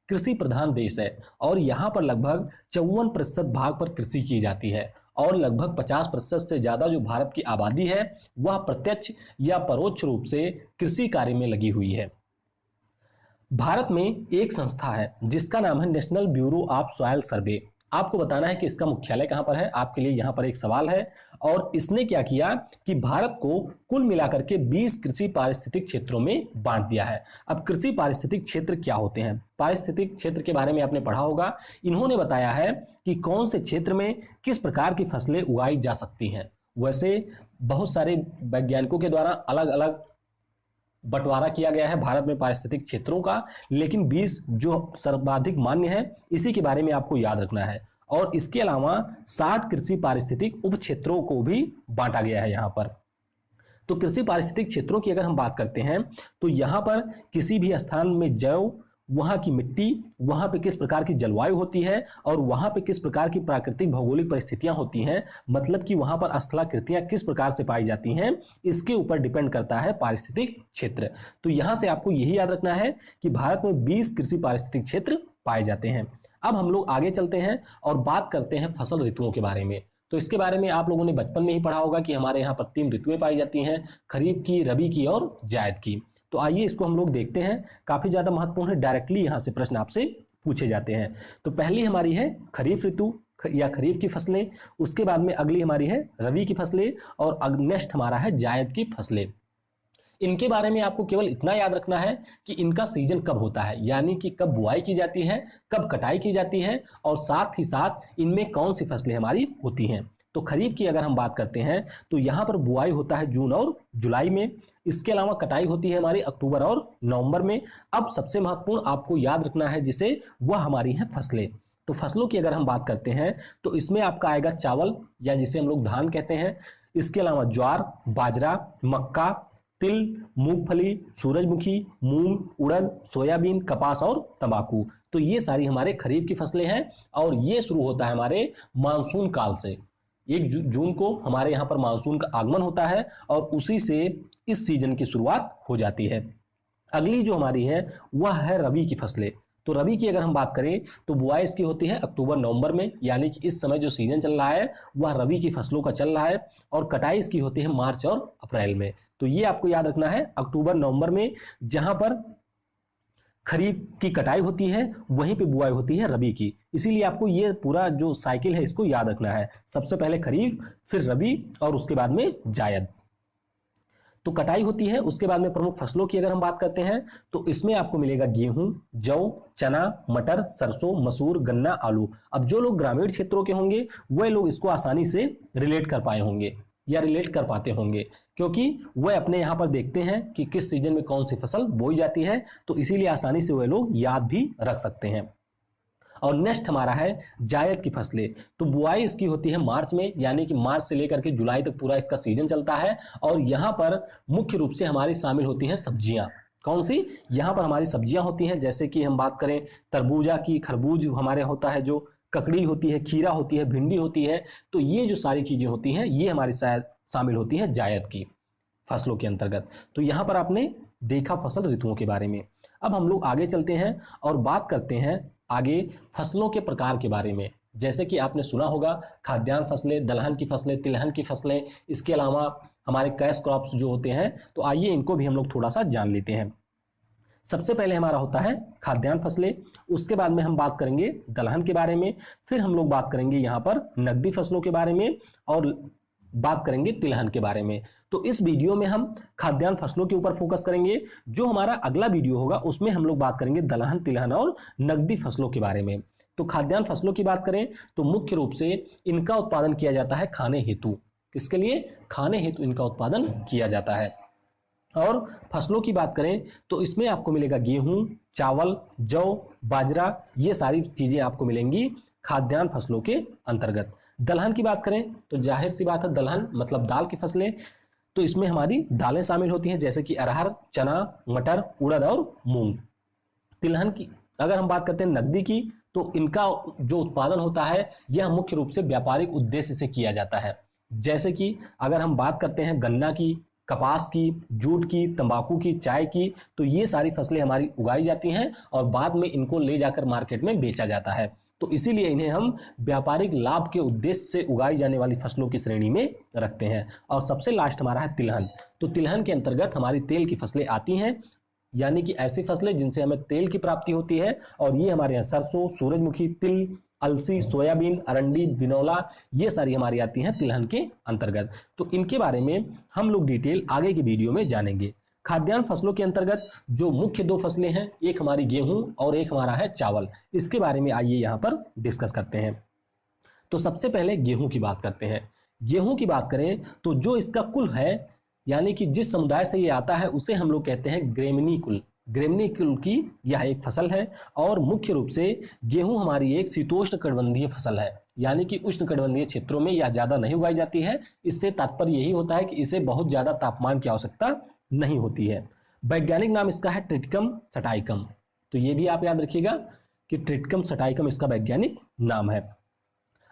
कृषि प्रधान देश है और यहाँ पर लगभग 54% भाग पर कृषि की जाती है और लगभग 50% से ज्यादा जो भारत की आबादी है वह प्रत्यक्ष या परोक्ष रूप से कृषि कार्य में लगी हुई है। भारत में एक संस्था है जिसका नाम है नेशनल ब्यूरो ऑफ सॉइल सर्वे। आपको बताना है कि इसका मुख्यालय कहां पर है। आपके लिए यहां पर एक सवाल है और इसने क्या किया कि भारत को कुल मिलाकर के 20 कृषि पारिस्थितिक क्षेत्रों में बांट दिया है। अब कृषि पारिस्थितिक क्षेत्र क्या होते हैं? पारिस्थितिक क्षेत्र के बारे में आपने पढ़ा होगा। इन्होंने बताया है कि कौन से क्षेत्र में किस प्रकार की फसलें उगाई जा सकती हैं। वैसे बहुत सारे वैज्ञानिकों के द्वारा अलग अलग बंटवारा किया गया है भारत में पारिस्थितिक क्षेत्रों का, लेकिन 20 जो सर्वाधिक मान्य है इसी के बारे में आपको याद रखना है। और इसके अलावा 60 कृषि पारिस्थितिक उप क्षेत्रों को भी बांटा गया है यहाँ पर। तो कृषि पारिस्थितिक क्षेत्रों की अगर हम बात करते हैं तो यहाँ पर किसी भी स्थान में जैव, वहां की मिट्टी, वहां पे किस प्रकार की जलवायु होती है और वहां पे किस प्रकार की प्राकृतिक भौगोलिक परिस्थितियां होती हैं, मतलब कि वहां पर स्थलाकृतियां किस प्रकार से पाई जाती हैं, इसके ऊपर डिपेंड करता है पारिस्थितिक क्षेत्र। तो यहां से आपको यही याद रखना है कि भारत में 20 कृषि पारिस्थितिक क्षेत्र पाए जाते हैं। अब हम लोग आगे चलते हैं और बात करते हैं फसल ऋतुओं के बारे में। तो इसके बारे में आप लोगों ने बचपन में ही पढ़ा होगा कि हमारे यहाँ पर 3 ऋतुएं पाई जाती हैं, खरीफ की, रबी की और जायद की। तो आइए इसको हम लोग देखते हैं। काफी ज्यादा महत्वपूर्ण है, डायरेक्टली यहां से प्रश्न आपसे पूछे जाते हैं। तो पहली हमारी है खरीफ ऋतु या खरीफ की फसलें, उसके बाद में अगली हमारी है रबी की फसलें और नेक्स्ट हमारा है जायद की फसलें। इनके बारे में आपको केवल इतना याद रखना है कि इनका सीजन कब होता है, यानी कि कब बुआई की जाती है, कब कटाई की जाती है और साथ ही साथ इनमें कौन सी फसलें हमारी होती हैं। तो खरीफ की अगर हम बात करते हैं तो यहां पर बुआई होता है जून और जुलाई में। इसके अलावा कटाई होती है हमारी अक्टूबर और नवंबर में। अब सबसे महत्वपूर्ण आपको याद रखना है जिसे, वह हमारी है फसलें। तो फसलों की अगर हम बात करते हैं तो इसमें आपका आएगा चावल या जिसे हम लोग धान कहते हैं। इसके अलावा ज्वार, बाजरा, मक्का, तिल, मूंगफली, सूरजमुखी, मूंग, उड़द, सोयाबीन, कपास और तंबाकू। तो ये सारी हमारे खरीफ की फसलें हैं और ये शुरू होता है हमारे मानसून काल से। 1 जून को हमारे यहाँ पर मानसून का आगमन होता है और उसी से इस सीजन की शुरुआत हो जाती है। अगली जो हमारी है वह है रबी की फसलें। तो रबी की अगर हम बात करें तो बुआई इसकी होती है अक्टूबर नवंबर में, यानी कि इस समय जो सीजन चल रहा है वह रबी की फसलों का चल रहा है और कटाई इसकी होती है मार्च और अप्रैल में। तो ये आपको याद रखना है अक्टूबर नवंबर में, जहां पर खरीफ की कटाई होती है वहीं पे बुआई होती है रबी की। इसीलिए आपको ये पूरा जो साइकिल है इसको याद रखना है। सबसे पहले खरीफ, फिर रबी और उसके बाद में जायद। तो कटाई होती है, उसके बाद में प्रमुख फसलों की अगर हम बात करते हैं तो इसमें आपको मिलेगा गेहूं, जौ, चना, मटर, सरसों, मसूर, गन्ना, आलू। अब जो लोग ग्रामीण क्षेत्रों के होंगे वह लोग इसको आसानी से रिलेट कर पाए होंगे या रिलेट कर पाते होंगे, क्योंकि वह अपने यहाँ पर देखते हैं कि किस सीजन में कौन सी फसल बोई जाती है, तो इसीलिए आसानी से वह लोग याद भी रख सकते हैं। और नेक्स्ट हमारा है जायद की फसलें। तो बुआई इसकी होती है मार्च में, यानी कि मार्च से लेकर के जुलाई तक पूरा इसका सीजन चलता है और यहाँ पर मुख्य रूप से हमारी शामिल होती हैं सब्जियां। कौन सी? यहाँ पर हमारी सब्जियां होती हैं, जैसे कि हम बात करें तरबूजा की, खरबूज हमारे होता है, जो ककड़ी होती है, खीरा होती है, भिंडी होती है। तो ये जो सारी चीजें होती हैं ये हमारी शायद शामिल होती हैं जायद की फसलों के अंतर्गत। तो यहां पर आपने देखा फसल ऋतुओं के बारे में। अब हम लोग आगे चलते हैं और बात करते हैं आगे फसलों के प्रकार के बारे में। जैसे कि आपने सुना होगा खाद्यान्न फसलें, दलहन की फसलें, तिलहन की फसलें, इसके अलावा हमारे कैश क्रॉप्स जो होते हैं। तो आइए इनको भी हम लोग थोड़ा सा जान लेते हैं। सबसे पहले हमारा होता है खाद्यान्न फसलें, उसके बाद में हम बात करेंगे दलहन के बारे में, फिर हम लोग बात करेंगे यहाँ पर नकदी फसलों के बारे में और बात करेंगे तिलहन के बारे में। तो इस वीडियो में हम खाद्यान्न फसलों के ऊपर फोकस करेंगे। जो हमारा अगला वीडियो होगा उसमें हम लोग बात करेंगे दलहन, तिलहन और नकदी फसलों के बारे में। तो खाद्यान्न फसलों की बात करें तो मुख्य रूप से इनका उत्पादन किया जाता है खाने हेतु। किसके लिए? खाने हेतु इनका उत्पादन किया जाता है। और फसलों की बात करें तो इसमें आपको मिलेगा गेहूं, चावल, जौ, बाजरा, ये सारी चीजें आपको मिलेंगी खाद्यान्न फसलों के अंतर्गत। दलहन की बात करें तो जाहिर सी बात है दलहन मतलब दाल की फसलें। तो इसमें हमारी दालें शामिल होती हैं, जैसे कि अरहर, चना, मटर, उड़द और मूंग। तिलहन की अगर हम बात करते हैं नकदी की, तो इनका जो उत्पादन होता है यह मुख्य रूप से व्यापारिक उद्देश्य से किया जाता है। जैसे कि अगर हम बात करते हैं गन्ना की, कपास की, जूट की, तंबाकू की, चाय की। तो ये सारी फसलें हमारी उगाई जाती हैं और बाद में इनको ले जाकर मार्केट में बेचा जाता है। तो इसीलिए इन्हें हम व्यापारिक लाभ के उद्देश्य से उगाई जाने वाली फसलों की श्रेणी में रखते हैं। और सबसे लास्ट हमारा है तिलहन। तो तिलहन के अंतर्गत हमारी तेल की फसलें आती हैं, यानी कि ऐसी फसलें जिनसे हमें तेल की प्राप्ति होती है। और ये हमारे यहाँ सरसों, सूरजमुखी, तिल, अलसी, सोयाबीन, अरंडी, बिनौला, ये सारी हमारी आती हैं तिलहन के अंतर्गत। तो इनके बारे में हम लोग डिटेल आगे की वीडियो में जानेंगे। खाद्यान्न फसलों के अंतर्गत जो मुख्य दो फसलें हैं, एक हमारी गेहूं और एक हमारा है चावल। इसके बारे में आइए यहाँ पर डिस्कस करते हैं। तो सबसे पहले गेहूं की बात करते हैं। गेहूं की बात करें तो जो इसका कुल है, यानी कि जिस समुदाय से ये आता है, उसे हम लोग कहते हैं ग्रेमनी कुल। ग्रेमनी कुल की यह एक फसल है और मुख्य रूप से गेहूं हमारी एक शीतोष्ण कटिबंधीय फसल है, यानी कि उष्ण कटिबंधीय क्षेत्रों में यह ज्यादा नहीं उगाई जाती है। इससे तात्पर्य यही होता है कि इसे बहुत ज्यादा तापमान की आवश्यकता नहीं होती है। वैज्ञानिक नाम इसका है ट्रिटिकम सटाइकम। तो ये भी आप याद रखिएगा कि ट्रिटिकम सटाइकम इसका वैज्ञानिक नाम है।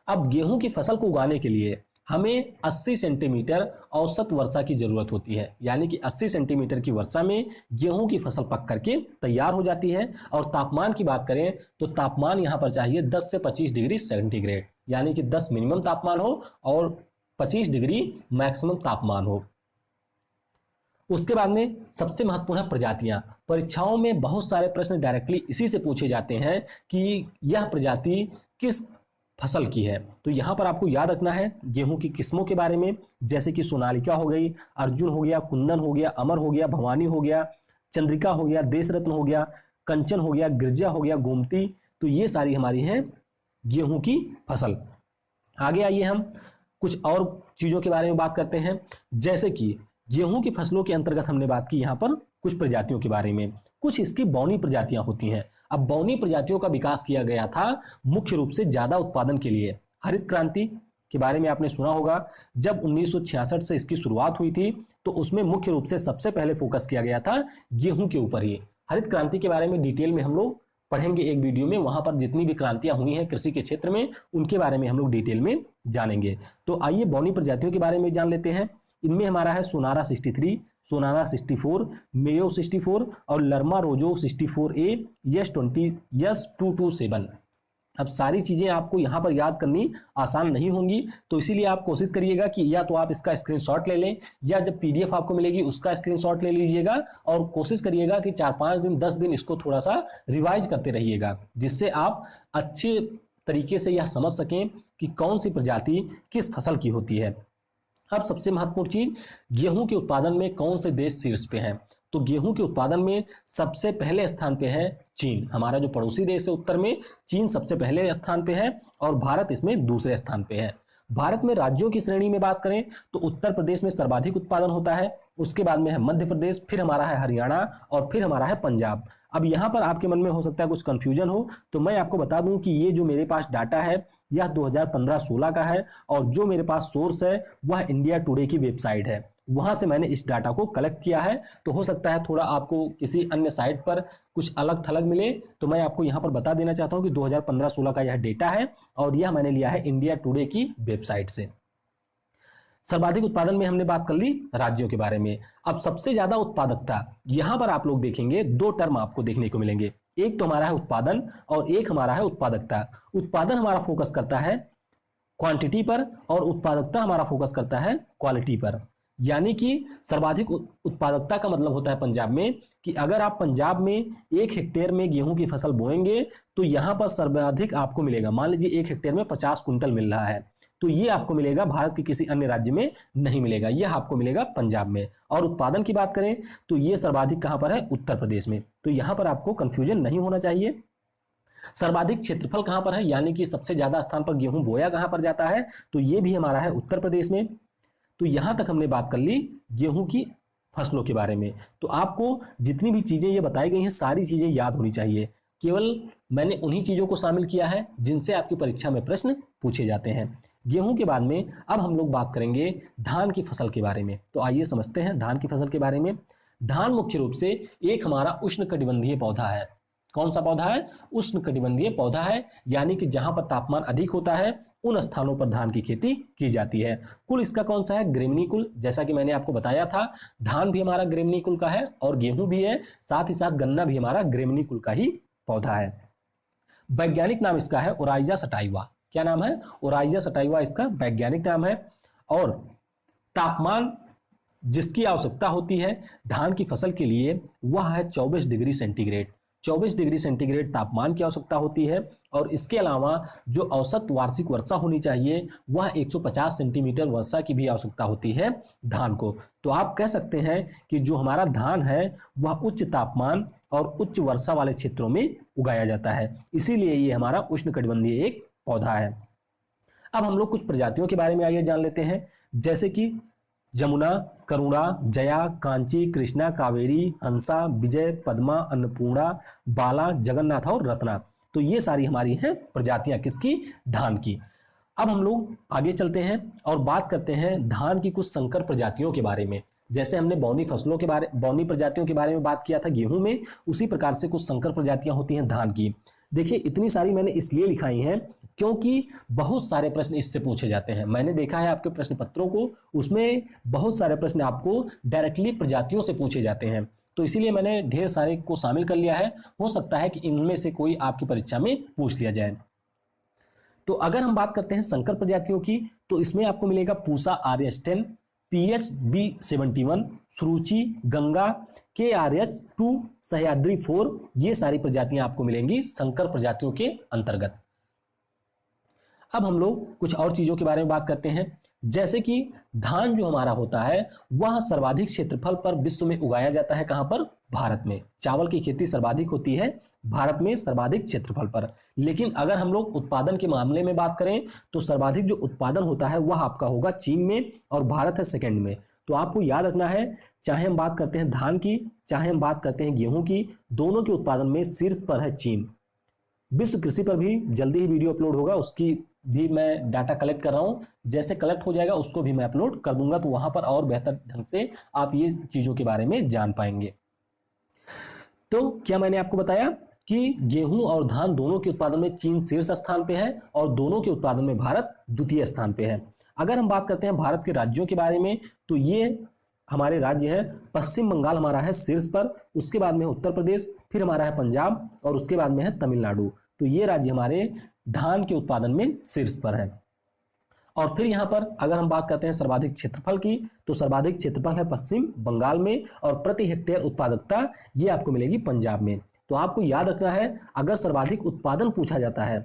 अब गेहूं की फसल को उगाने के लिए हमें 80 सेंटीमीटर औसत वर्षा की जरूरत होती है, यानी कि 80 सेंटीमीटर की वर्षा में गेहूं की फसल पक करके तैयार हो जाती है। और तापमान की बात करें तो तापमान यहां पर चाहिए 10 से 25 डिग्री सेंटीग्रेड, यानी कि 10 मिनिमम तापमान हो और 25 डिग्री मैक्सिमम तापमान हो। उसके बाद में सबसे महत्वपूर्ण है प्रजातियां। परीक्षाओं में बहुत सारे प्रश्न डायरेक्टली इसी से पूछे जाते हैं कि यह प्रजाति किस फसल की है। तो यहां पर आपको याद रखना है गेहूं की किस्मों के बारे में, जैसे कि सोनालिका हो गई, अर्जुन हो गया, कुंदन हो गया, अमर हो गया, भवानी हो गया, चंद्रिका हो गया, देश रत्न हो गया, कंचन हो गया, गिरजा हो गया, गोमती। तो ये सारी हमारी हैं गेहूं की फसल। आगे आइए हम कुछ और चीजों के बारे में बात करते हैं। जैसे कि गेहूं की फसलों के अंतर्गत हमने बात की यहाँ पर कुछ प्रजातियों के बारे में। कुछ इसकी बौनी प्रजातियां होती हैं। अब बौनी प्रजातियों का विकास किया गया था मुख्य रूप से ज्यादा उत्पादन के लिए। हरित क्रांति के बारे में आपने सुना होगा। जब 1966 से इसकी शुरुआत हुई थी तो उसमें मुख्य रूप से सबसे पहले फोकस किया गया था गेहूं के ऊपर ही। हरित क्रांति के बारे में डिटेल में हम लोग पढ़ेंगे एक वीडियो में। वहां पर जितनी भी क्रांतियां हुई हैं कृषि के क्षेत्र में, उनके बारे में हम लोग डिटेल में जानेंगे। तो आइए बौनी प्रजातियों के बारे में जान लेते हैं। इनमें हमारा है सोनारा 63, सोनारा 64, मेयो 64 और लर्मा रोजो 64A, यस 20, यस 227। अब सारी चीजें आपको यहाँ पर याद करनी आसान नहीं होंगी, तो इसीलिए आप कोशिश करिएगा कि या तो आप इसका स्क्रीनशॉट ले लें या जब पीडीएफ आपको मिलेगी उसका स्क्रीनशॉट ले लीजिएगा। और कोशिश करिएगा कि 4-5 दिन 10 दिन इसको थोड़ा सा रिवाइज करते रहिएगा, जिससे आप अच्छे तरीके से यह समझ सकें कि कौन सी प्रजाति किस फसल की होती है। अब सबसे महत्वपूर्ण चीज, गेहूं के उत्पादन में कौन से देश शीर्ष पे हैं। तो गेहूं के उत्पादन में सबसे पहले स्थान पे है चीन। हमारा जो पड़ोसी देश है उत्तर में, चीन सबसे पहले स्थान पे है और भारत इसमें दूसरे स्थान पे है। भारत में राज्यों की श्रेणी में बात करें तो उत्तर प्रदेश में सर्वाधिक उत्पादन होता है, उसके बाद में है मध्य प्रदेश, फिर हमारा है हरियाणा और फिर हमारा है पंजाब। अब यहाँ पर आपके मन में हो सकता है कुछ कंफ्यूजन हो, तो मैं आपको बता दूं कि ये जो मेरे पास डाटा है यह 2015-16 का है और जो मेरे पास सोर्स है वह इंडिया टुडे की वेबसाइट है, वहां से मैंने इस डाटा को कलेक्ट किया है। तो हो सकता है थोड़ा आपको किसी अन्य साइट पर कुछ अलग थलग मिले, तो मैं आपको यहाँ पर बता देना चाहता हूँ कि 2015-16 का यह डेटा है और यह मैंने लिया है इंडिया टुडे की वेबसाइट से। सर्वाधिक उत्पादन में हमने बात कर ली राज्यों के बारे में। अब सबसे ज्यादा उत्पादकता, यहां पर आप लोग देखेंगे दो टर्म आपको देखने को मिलेंगे, एक तो हमारा है उत्पादन और एक हमारा है उत्पादकता। उत्पादन हमारा फोकस करता है क्वांटिटी पर और उत्पादकता हमारा फोकस करता है क्वालिटी पर। यानी कि सर्वाधिक उत्पादकता का मतलब होता है पंजाब में कि अगर आप पंजाब में 1 हेक्टेयर में गेहूं की फसल बोएंगे तो यहां पर सर्वाधिक आपको मिलेगा। मान लीजिए 1 हेक्टेयर में 50 कुंटल मिल रहा है, तो ये आपको मिलेगा, भारत के किसी अन्य राज्य में नहीं मिलेगा, यह आपको मिलेगा पंजाब में। और उत्पादन की बात करें तो ये सर्वाधिक कहां पर है, उत्तर प्रदेश में। तो यहां पर आपको कंफ्यूजन नहीं होना चाहिए। सर्वाधिक क्षेत्रफल कहां पर है, यानी कि सबसे ज्यादा स्थान पर गेहूं बोया कहां पर जाता है, तो ये भी हमारा है उत्तर प्रदेश में। तो यहां तक हमने बात कर ली गेहूं की फसलों के बारे में। तो आपको जितनी भी चीजें ये बताई गई हैं सारी चीजें याद होनी चाहिए। केवल मैंने उन्हीं चीजों को शामिल किया है जिनसे आपकी परीक्षा में प्रश्न पूछे जाते हैं। गेहूं के बाद में अब हम लोग बात करेंगे धान की फसल के बारे में। तो आइए समझते हैं धान की फसल के बारे में। धान मुख्य रूप से एक हमारा उष्णकटिबंधीय पौधा है। कौन सा पौधा है, उष्णकटिबंधीय पौधा है, यानी कि जहां पर तापमान अधिक होता है उन स्थानों पर धान की खेती की जाती है। कुल इसका कौन सा है? ग्रेमनी कुल। जैसा कि मैंने आपको बताया था, धान भी हमारा ग्रेमनी कुल का है और गेहूं भी है, साथ ही साथ गन्ना भी हमारा ग्रेमनी कुल का ही पौधा है। वैज्ञानिक नाम इसका है ओराइजा सटाइवा। क्या नाम है? ओराइजा सटाइवा इसका वैज्ञानिक नाम है। और तापमान जिसकी आवश्यकता होती है धान की फसल के लिए वह है 24 डिग्री सेंटीग्रेड। 24 डिग्री सेंटीग्रेड तापमान की आवश्यकता होती है। और इसके अलावा जो औसत वार्षिक वर्षा होनी चाहिए वह 150 सेंटीमीटर वर्षा की भी आवश्यकता होती है धान को। तो आप कह सकते हैं कि जो हमारा धान है वह उच्च तापमान और उच्च वर्षा वाले क्षेत्रों में उगाया जाता है, इसीलिए ये हमारा उष्णकटिबंधीय एक पौधा है। अब हम लोग कुछ प्रजातियों के बारे में आइए जान लेते हैं, जैसे कि जमुना, करुणा, जया, कांची, कृष्णा, कावेरी, हंसा, विजय, पद्मा, अन्नपूर्णा, बाला, जगन्नाथ और रत्ना। तो ये सारी हमारी हैं प्रजातियां किसकी? धान की। अब हम लोग आगे चलते हैं और बात करते हैं धान की कुछ संकर प्रजातियों के बारे में। जैसे हमने बौनी प्रजातियों के बारे में बात किया था गेहूं में, उसी प्रकार से कुछ संकर प्रजातियां होती हैं धान की। देखिए इतनी सारी मैंने इसलिए लिखाई हैं क्योंकि बहुत सारे प्रश्न इससे पूछे जाते हैं। मैंने देखा है आपके प्रश्न पत्रों को, उसमें बहुत सारे प्रश्न आपको डायरेक्टली प्रजातियों से पूछे जाते हैं, तो इसीलिए मैंने ढेर सारे को शामिल कर लिया है। हो सकता है कि इनमें से कोई आपकी परीक्षा में पूछ लिया जाए। तो अगर हम बात करते हैं संकर प्रजातियों की, तो इसमें आपको मिलेगा पूसा RS10, PH B71, सुरुचि, गंगा, KRH2, सह्याद्री 4, ये सारी प्रजातियां आपको मिलेंगी संकर प्रजातियों के अंतर्गत। अब हम लोग कुछ और चीजों के बारे में बात करते हैं, जैसे कि धान जो हमारा होता है वह सर्वाधिक क्षेत्रफल पर विश्व में उगाया जाता है। कहां पर? भारत में। चावल की खेती सर्वाधिक होती है भारत में, सर्वाधिक क्षेत्रफल पर। लेकिन अगर हम लोग उत्पादन के मामले में बात करें तो सर्वाधिक जो उत्पादन होता है वह आपका होगा चीन में और भारत है सेकंड में। तो आपको याद रखना है, चाहे हम बात करते हैं धान की, चाहे हम बात करते हैं गेहूं की, दोनों के उत्पादन में शीर्ष पर है चीन। विश्व कृषि पर भी जल्दी ही वीडियो अपलोड होगा, उसकी भी मैं डाटा कलेक्ट कर रहा हूं। जैसे कलेक्ट हो जाएगा उसको भी मैं अपलोड कर दूंगा, तो वहां पर और बेहतर ढंग से आप ये चीजों के बारे में जान पाएंगे। तो क्या मैंने आपको बताया कि गेहूं और धान दोनों के उत्पादन में चीन शीर्ष स्थान पे है और दोनों के उत्पादन में भारत द्वितीय स्थान पे है। अगर हम बात करते हैं भारत के राज्यों के बारे में, तो ये हमारे राज्य है, पश्चिम बंगाल हमारा है शीर्ष पर, उसके बाद में उत्तर प्रदेश, फिर हमारा है पंजाब और उसके बाद में है तमिलनाडु। तो ये राज्य हमारे धान के उत्पादन में शीर्ष पर है। और फिर यहाँ पर अगर हम बात करते हैं सर्वाधिक क्षेत्रफल की, तो सर्वाधिक क्षेत्रफल है पश्चिम बंगाल में और प्रति हेक्टेयर उत्पादकता ये आपको मिलेगी पंजाब में। तो आपको याद रखना है, अगर सर्वाधिक उत्पादन पूछा जाता है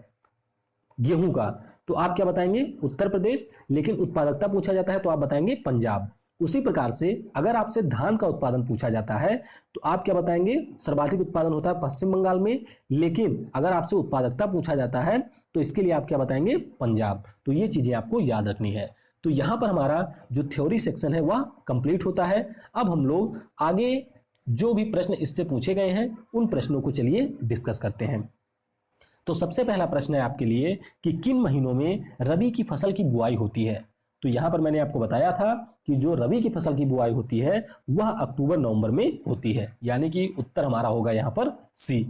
गेहूं का तो आप क्या बताएंगे? उत्तर प्रदेश, लेकिन उत्पादकता पूछा जाता है तो आप बताएंगे पंजाब। उसी प्रकार से अगर आपसे धान का उत्पादन पूछा जाता है तो आप क्या बताएंगे? सर्वाधिक उत्पादन होता है पश्चिम बंगाल में, लेकिन अगर आपसे उत्पादकता पूछा जाता है तो इसके लिए आप क्या बताएंगे? पंजाब। तो ये चीजें आपको याद रखनी है। तो यहां पर हमारा जो थ्योरी सेक्शन है वह कंप्लीट होता है। अब हम लोग आगे जो भी प्रश्न इससे पूछे गए हैं उन प्रश्नों को चलिए डिस्कस करते हैं। तो सबसे पहला प्रश्न है आपके लिए कि किन महीनों में रबी की फसल की बुआई होती है? तो यहां पर मैंने आपको बताया था कि जो रबी की फसल की बुआई होती है वह अक्टूबर नवंबर में होती है, यानी कि उत्तर हमारा होगा यहां पर सी।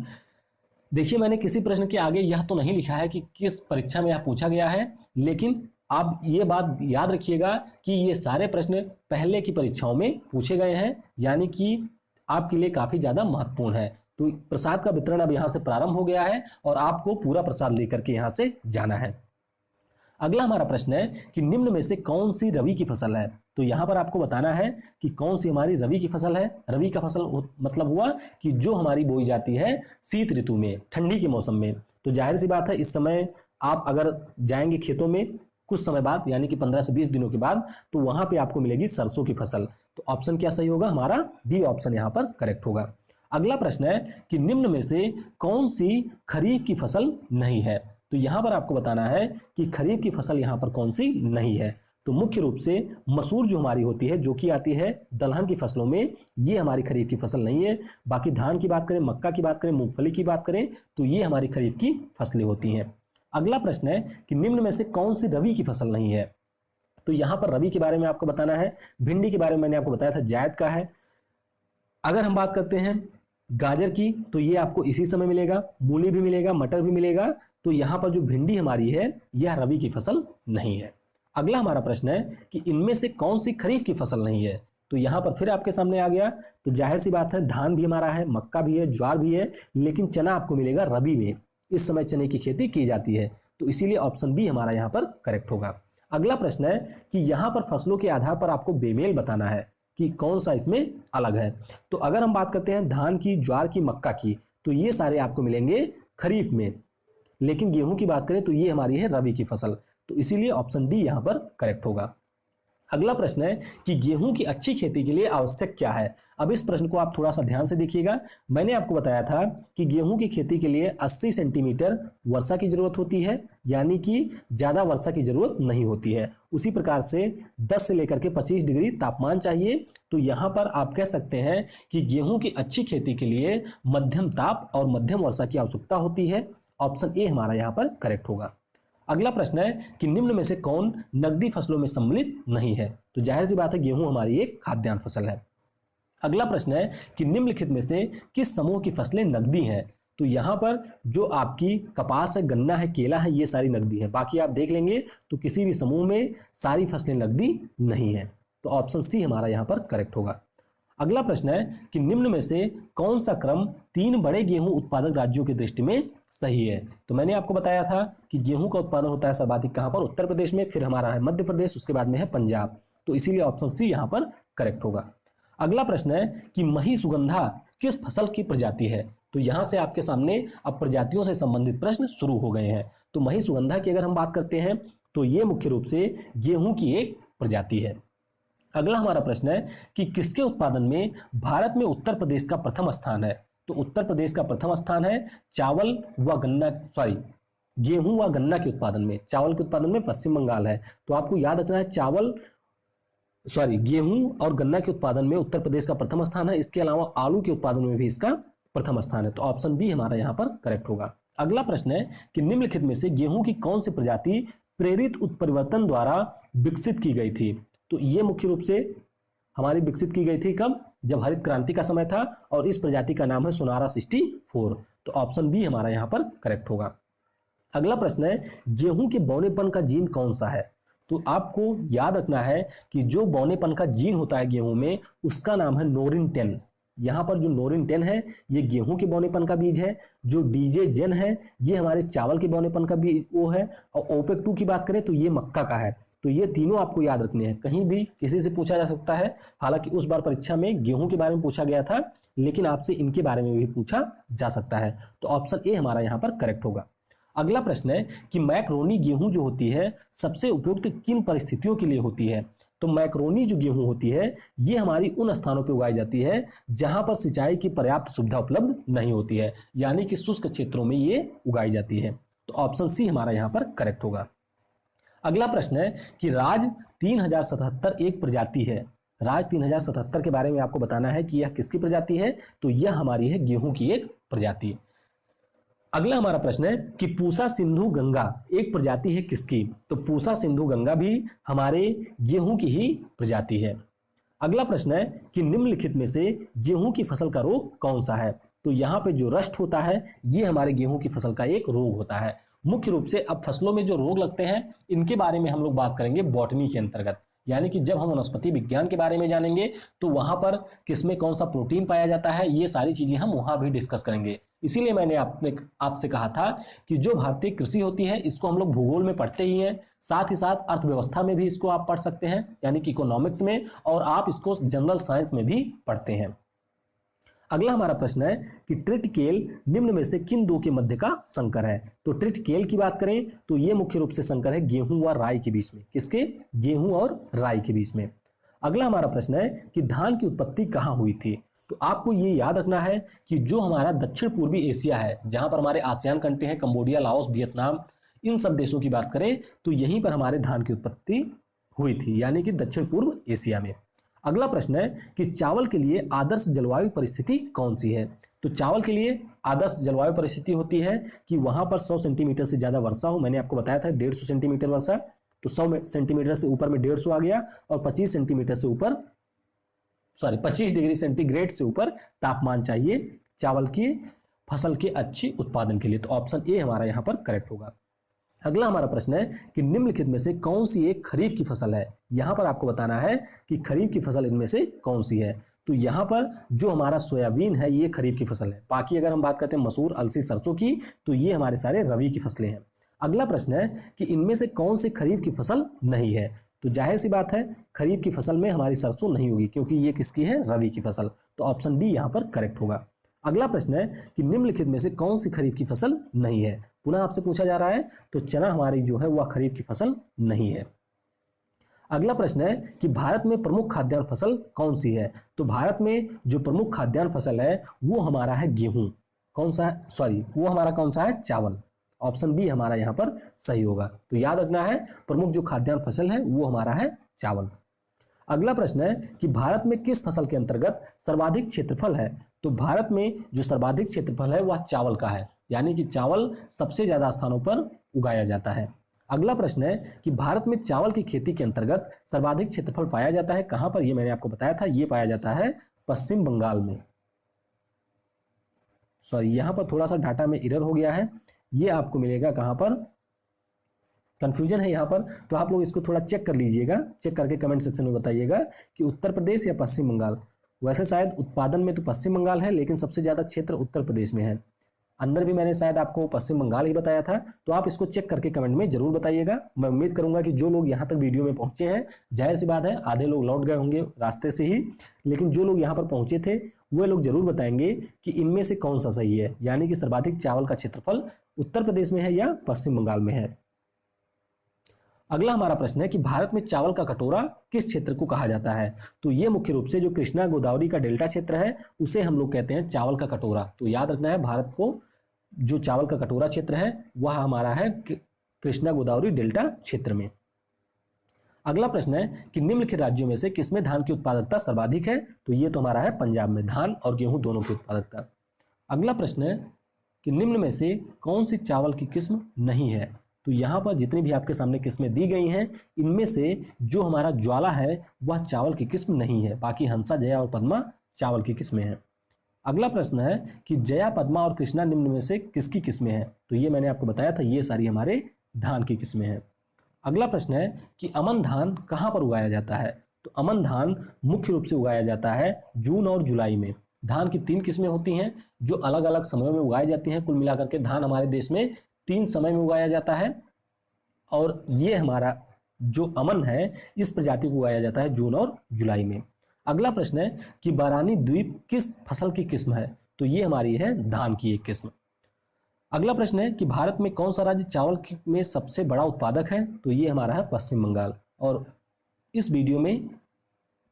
देखिए मैंने किसी प्रश्न के आगे यह तो नहीं लिखा है कि किस परीक्षा में यह पूछा गया है, लेकिन आप ये बात याद रखिएगा कि ये सारे प्रश्न पहले की परीक्षाओं में पूछे गए हैं, यानी कि आपके लिए काफी ज्यादा महत्वपूर्ण है। तो प्रसाद का वितरण अब यहां से प्रारंभ हो गया है और आपको पूरा प्रसाद लेकर के यहां से जाना है। अगला हमारा प्रश्न है कि निम्न में से कौन सी रबी की फसल है? तो यहां पर आपको बताना है कि कौन सी हमारी रबी की फसल है। रबी का फसल मतलब हुआ कि जो हमारी बोई जाती है शीत ऋतु में, ठंडी के मौसम में। तो जाहिर सी बात है इस समय आप अगर जाएंगे खेतों में कुछ समय बाद, यानी कि 15 से 20 दिनों के बाद, तो वहां पे आपको मिलेगी सरसों की फसल। तो ऑप्शन क्या सही होगा? हमारा डी ऑप्शन यहां पर करेक्ट होगा। अगला प्रश्न है कि निम्न में से कौन सी खरीफ की फसल नहीं है? तो यहां पर आपको बताना है कि खरीफ की फसल यहां पर कौन सी नहीं है। तो मुख्य रूप से मसूर जो हमारी होती है, जो कि आती है दलहन की फसलों में, ये हमारी खरीफ की फसल नहीं है। बाकी धान की बात करें, मक्का की बात करें, मूंगफली की बात करें, तो ये हमारी खरीफ की फसलें होती हैं। अगला प्रश्न है कि निम्न में से कौन सी रबी की फसल नहीं है? तो यहां पर रबी के बारे में आपको बताना है। भिंडी के बारे में मैंने आपको बताया था जायद का है। अगर हम बात करते हैं गाजर की तो ये आपको इसी समय मिलेगा, मूली भी मिलेगा, मटर भी मिलेगा। तो यहाँ पर जो भिंडी हमारी है यह रबी की फसल नहीं है। अगला हमारा प्रश्न है कि इनमें से कौन सी खरीफ की फसल नहीं है। तो यहाँ पर फिर आपके सामने आ गया, तो जाहिर सी बात है धान भी हमारा है, मक्का भी है, ज्वार भी है, लेकिन चना आपको मिलेगा रबी में। इस समय चने की खेती की जाती है, तो इसीलिए ऑप्शन बी हमारा यहाँ पर करेक्ट होगा। अगला प्रश्न है कि यहाँ पर फसलों के आधार पर आपको बेमेल बताना है कि कौन सा इसमें अलग है। तो अगर हम बात करते हैं धान की, ज्वार की, मक्का की, तो ये सारे आपको मिलेंगे खरीफ में, लेकिन गेहूं की बात करें तो ये हमारी है रबी की फसल। तो इसीलिए ऑप्शन डी यहां पर करेक्ट होगा। अगला प्रश्न है कि गेहूं की अच्छी खेती के लिए आवश्यक क्या है। अब इस प्रश्न को आप थोड़ा सा ध्यान से देखिएगा। मैंने आपको बताया था कि गेहूं की खेती के लिए 80 सेंटीमीटर वर्षा की जरूरत होती है, यानी कि ज्यादा वर्षा की जरूरत नहीं होती है। उसी प्रकार से 10 से लेकर के 25 डिग्री तापमान चाहिए। तो यहां पर आप कह सकते हैं कि गेहूं की अच्छी खेती के लिए मध्यम ताप और मध्यम वर्षा की आवश्यकता होती है। ऑप्शन ए हमारा यहां पर करेक्ट होगा। अगला प्रश्न है कि निम्न में से कौन नकदी फसलों में सम्मिलित नहीं है। तो जाहिर सी बात है गेहूं हमारी एक खाद्यान्न फसल है। अगला प्रश्न है कि निम्नलिखित में से किस समूह की फसलें नकदी हैं। तो यहां पर जो आपकी कपास है, गन्ना है, केला है, ये सारी नकदी है। बाकी आप देख लेंगे तो किसी भी समूह में सारी फसलें नकदी नहीं है। तो ऑप्शन सी हमारा यहां पर करेक्ट होगा। अगला प्रश्न है कि निम्न में से कौन सा क्रम 3 बड़े गेहूं उत्पादक राज्यों की दृष्टि में सही है। तो मैंने आपको बताया था कि गेहूं का उत्पादन होता है सर्वाधिक कहां पर, उत्तर प्रदेश में, फिर हमारा है मध्य प्रदेश, उसके बाद में है पंजाब। तो इसीलिए ऑप्शन सी यहां पर करेक्ट होगा। अगला प्रश्न है कि महिसुगंधा किस फसल की प्रजाति है। तो यहां से आपके सामने अब प्रजातियों से संबंधित प्रश्न शुरू हो गए हैं। तो महिसुगंधा की अगर हम बात करते हैं तो ये मुख्य रूप से गेहूं की एक प्रजाति है। अगला हमारा प्रश्न है कि किसके उत्पादन में भारत में उत्तर प्रदेश का प्रथम स्थान है। तो उत्तर प्रदेश का प्रथम स्थान है चावल व गन्ना, गेहूं व गन्ना के उत्पादन में। चावल के उत्पादन में पश्चिम बंगाल है। तो आपको याद रखना है गेहूं और गन्ना के उत्पादन में उत्तर प्रदेश का प्रथम स्थान है। इसके अलावा आलू के उत्पादन में भी इसका प्रथम स्थान है। तो ऑप्शन बी हमारा यहां पर करेक्ट होगा। अगला प्रश्न है कि निम्नलिखित में से गेहूं की कौन सी प्रजाति प्रेरित उत्परिवर्तन द्वारा विकसित की गई थी। तो ये मुख्य रूप से हमारी विकसित की गई थी कब, जब हरित क्रांति का समय था, और इस प्रजाति का नाम है सोनारा 64। तो ऑप्शन बी हमारा यहां पर करेक्ट होगा। अगला प्रश्न है गेहूं के बौनेपन का जीन कौन सा है। तो आपको याद रखना है कि जो बौनेपन का जीन होता है गेहूं में, उसका नाम है नोरिन 10। यहां पर जो नोरिन 10 है ये गेहूं के बौनेपन का बीज है। जो डीजे जेन है ये हमारे चावल के बौनेपन का बीज वो है। और ओपेक 2 की बात करें तो ये मक्का का है। तो ये तीनों आपको याद रखने हैं, कहीं भी किसी से पूछा जा सकता है। हालांकि उस बार परीक्षा में गेहूं के बारे में पूछा गया था, लेकिन आपसे इनके बारे में भी पूछा जा सकता है। तो ऑप्शन ए हमारा यहां पर करेक्ट होगा। अगला प्रश्न है कि मैक्रोनी गेहूं जो होती है सबसे उपयुक्त किन परिस्थितियों के लिए होती है। तो मैक्रोनी जो गेहूं होती है ये हमारी उन स्थानों पर उगाई जाती है जहां पर सिंचाई की पर्याप्त सुविधा उपलब्ध नहीं होती है, यानी कि शुष्क क्षेत्रों में ये उगाई जाती है। तो ऑप्शन सी हमारा यहां पर करेक्ट होगा। अगला प्रश्न है कि राज 3077 एक प्रजाति है। राज 3077 के बारे में आपको बताना है कि यह किसकी प्रजाति है। तो यह हमारी है गेहूं की एक प्रजाति। अगला हमारा प्रश्न है कि पूसा सिंधु गंगा एक प्रजाति है किसकी। तो पूसा सिंधु गंगा भी हमारे गेहूं की ही प्रजाति है। अगला प्रश्न है कि निम्नलिखित में से गेहूं की फसल का रोग कौन सा है। तो यहाँ पे जो रस्ट होता है ये हमारे गेहूं की फसल का एक रोग होता है। मुख्य रूप से अब फसलों में जो रोग लगते हैं इनके बारे में हम लोग बात करेंगे बॉटनी के अंतर्गत, यानी कि जब हम वनस्पति विज्ञान के बारे में जानेंगे तो वहां पर किसमें कौन सा प्रोटीन पाया जाता है, ये सारी चीजें हम वहां भी डिस्कस करेंगे। इसीलिए मैंने आपसे कहा था कि जो भारतीय कृषि होती है इसको हम लोग भूगोल में पढ़ते ही हैं, साथ ही साथ अर्थव्यवस्था में भी इसको आप पढ़ सकते हैं, यानी कि इकोनॉमिक्स में, और आप इसको जनरल साइंस में भी पढ़ते हैं। अगला हमारा प्रश्न है कि ट्रिटिकेल निम्न में से किन दो के मध्य का संकर है। तो ट्रिटिकेल की बात करें तो ये मुख्य रूप से संकर है गेहूं और राई के बीच में। किसके? गेहूं और राई के बीच में। अगला हमारा प्रश्न है कि धान की उत्पत्ति कहां हुई थी। तो आपको ये याद रखना है कि जो हमारा दक्षिण पूर्वी एशिया है, जहां पर हमारे आसियान कंट्री है, कंबोडिया, लाओस, वियतनाम, इन सब देशों की बात करें तो यहीं पर हमारे धान की उत्पत्ति हुई थी, यानी कि दक्षिण पूर्व एशिया में। अगला प्रश्न है कि चावल के लिए आदर्श जलवायु परिस्थिति कौन सी है। तो चावल के लिए आदर्श जलवायु परिस्थिति होती है कि वहां पर 100 सेंटीमीटर से ज्यादा वर्षा हो। मैंने आपको बताया था 150 सेंटीमीटर वर्षा, तो 100 सेंटीमीटर से ऊपर में 150 आ गया, और 25 सेंटीमीटर से ऊपर 25 डिग्री सेंटीग्रेड से ऊपर तापमान चाहिए चावल की फसल के अच्छी उत्पादन के लिए। तो ऑप्शन ए हमारा यहाँ पर करेक्ट होगा। अगला हमारा प्रश्न है कि निम्नलिखित में से कौन सी एक खरीफ की फसल है। यहां पर आपको बताना है कि खरीफ की फसल इनमें से कौन सी है। तो यहां पर जो हमारा सोयाबीन है ये खरीफ की फसल है। बाकी अगर हम बात करते हैं मसूर, अलसी, सरसों की, तो ये हमारे सारे रबी की फसलें हैं। अगला प्रश्न है कि इनमें से कौन से खरीफ की फसल नहीं है। तो जाहिर सी बात है खरीफ की फसल में हमारी सरसों नहीं होगी क्योंकि ये किसकी है, रबी की फसल। तो ऑप्शन डी यहां पर करेक्ट होगा। अगला प्रश्न है कि निम्नलिखित में से कौन सी खरीफ की फसल नहीं है। पुनः आपसे पूछा जा रहा है, तो चना हमारी जो है वह खरीफ की फसल नहीं है। अगला प्रश्न है कि भारत में प्रमुख खाद्यान्न फसल कौन सी है। तो भारत में जो प्रमुख खाद्यान्न फसल है वो हमारा है गेहूं। कौन सा है, सॉरी, वो हमारा कौन सा है, चावल। ऑप्शन बी हमारा यहाँ पर सही होगा। तो याद रखना है प्रमुख जो खाद्यान्न फसल है वो हमारा है चावल। अगला प्रश्न है कि भारत में किस फसल के अंतर्गत सर्वाधिक क्षेत्रफल है। तो भारत में जो सर्वाधिक क्षेत्रफल है वह चावल का है, यानी कि चावल सबसे ज्यादा स्थानों पर उगाया जाता है। अगला प्रश्न है कि भारत में चावल की खेती के अंतर्गत सर्वाधिक क्षेत्रफल पाया जाता है कहां पर। ये मैंने आपको बताया था, ये पाया जाता है पश्चिम बंगाल में। सॉरी, यहां पर थोड़ा सा डाटा में एरर हो गया है। ये आपको मिलेगा कहां पर, कंफ्यूजन है यहाँ पर, तो आप लोग इसको थोड़ा चेक कर लीजिएगा। चेक करके कमेंट सेक्शन में बताइएगा कि उत्तर प्रदेश या पश्चिम बंगाल। वैसे शायद उत्पादन में तो पश्चिम बंगाल है, लेकिन सबसे ज्यादा क्षेत्र उत्तर प्रदेश में है। अंदर भी मैंने शायद आपको पश्चिम बंगाल ही बताया था। तो आप इसको चेक करके कमेंट में जरूर बताइएगा। मैं उम्मीद करूंगा कि जो लोग यहाँ तक वीडियो में पहुंचे हैं, जाहिर सी बात है आधे लोग लौट गए होंगे रास्ते से ही, लेकिन जो लोग यहाँ पर पहुंचे थे वो लोग जरूर बताएंगे कि इनमें से कौन सा सही है, यानी कि सर्वाधिक चावल का क्षेत्रफल उत्तर प्रदेश में है या पश्चिम बंगाल में है। अगला हमारा प्रश्न है कि भारत में चावल का कटोरा किस क्षेत्र को कहा जाता है। तो ये मुख्य रूप से जो कृष्णा गोदावरी का डेल्टा क्षेत्र है उसे हम लोग कहते हैं चावल का कटोरा। तो याद रखना है भारत को जो चावल का कटोरा क्षेत्र है वह हमारा है कृष्णा गोदावरी डेल्टा क्षेत्र में। अगला प्रश्न है कि निम्नलिखित राज्यों में से किसमें धान की उत्पादकता सर्वाधिक है। तो ये तो हमारा है पंजाब में, धान और गेहूं दोनों की उत्पादकता। अगला प्रश्न है कि निम्न में से कौन सी चावल की किस्म नहीं है। तो यहाँ पर जितनी भी आपके सामने किस्में दी गई हैं इनमें से जो हमारा ज्वाला है वह चावल की किस्म नहीं है। बाकी हंसा, जया और पद्मा चावल की किस्में हैं। अगला प्रश्न है कि जया, पद्मा और कृष्णा निम्न में से किसकी किस्में हैं। तो ये मैंने आपको बताया था, ये सारी हमारे धान की किस्में हैं। अगला प्रश्न है कि अमन धान कहाँ पर उगाया जाता है। तो अमन धान मुख्य रूप से उगाया जाता है जून और जुलाई में। धान की 3 किस्में होती हैं जो अलग अलग समयों में उगाई जाती हैं। कुल मिलाकर के धान हमारे देश में 3 समय में उगाया जाता है और ये हमारा जो अमन है इस प्रजाति को उगाया जाता है जून और जुलाई में। अगला प्रश्न है कि बारानी द्वीप किस फसल की किस्म है। तो ये हमारी है धान की एक किस्म। अगला प्रश्न है कि भारत में कौन सा राज्य चावल में सबसे बड़ा उत्पादक है। तो ये हमारा है पश्चिम बंगाल। और इस वीडियो में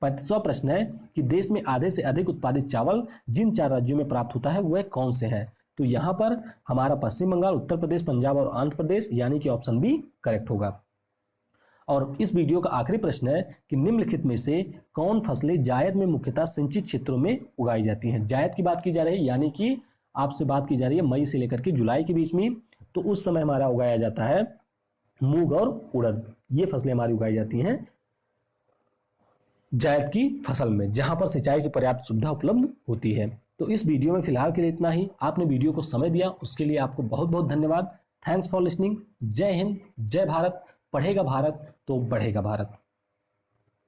35वां प्रश्न है कि देश में आधे से अधिक उत्पादित चावल जिन 4 राज्यों में प्राप्त होता है वह कौन से हैं। तो यहाँ पर हमारा पश्चिम बंगाल, उत्तर प्रदेश, पंजाब और आंध्र प्रदेश, यानी कि ऑप्शन बी करेक्ट होगा। और इस वीडियो का आखिरी प्रश्न है कि निम्नलिखित में से कौन फसलें जायद में मुख्यतः सिंचित क्षेत्रों में उगाई जाती हैं। जायद की बात की जा रही है, यानी कि आपसे बात की जा रही है मई से लेकर के जुलाई के बीच में। तो उस समय हमारा उगाया जाता है मूंग और उड़द। ये फसलें हमारी उगाई जाती हैं जायद की फसल में, जहां पर सिंचाई की पर्याप्त सुविधा उपलब्ध होती है। तो इस वीडियो में फिलहाल के लिए इतना ही। आपने वीडियो को समय दिया उसके लिए आपको बहुत बहुत धन्यवाद। Thanks for listening. जय हिंद, जय भारत। पढ़ेगा भारत तो बढ़ेगा भारत।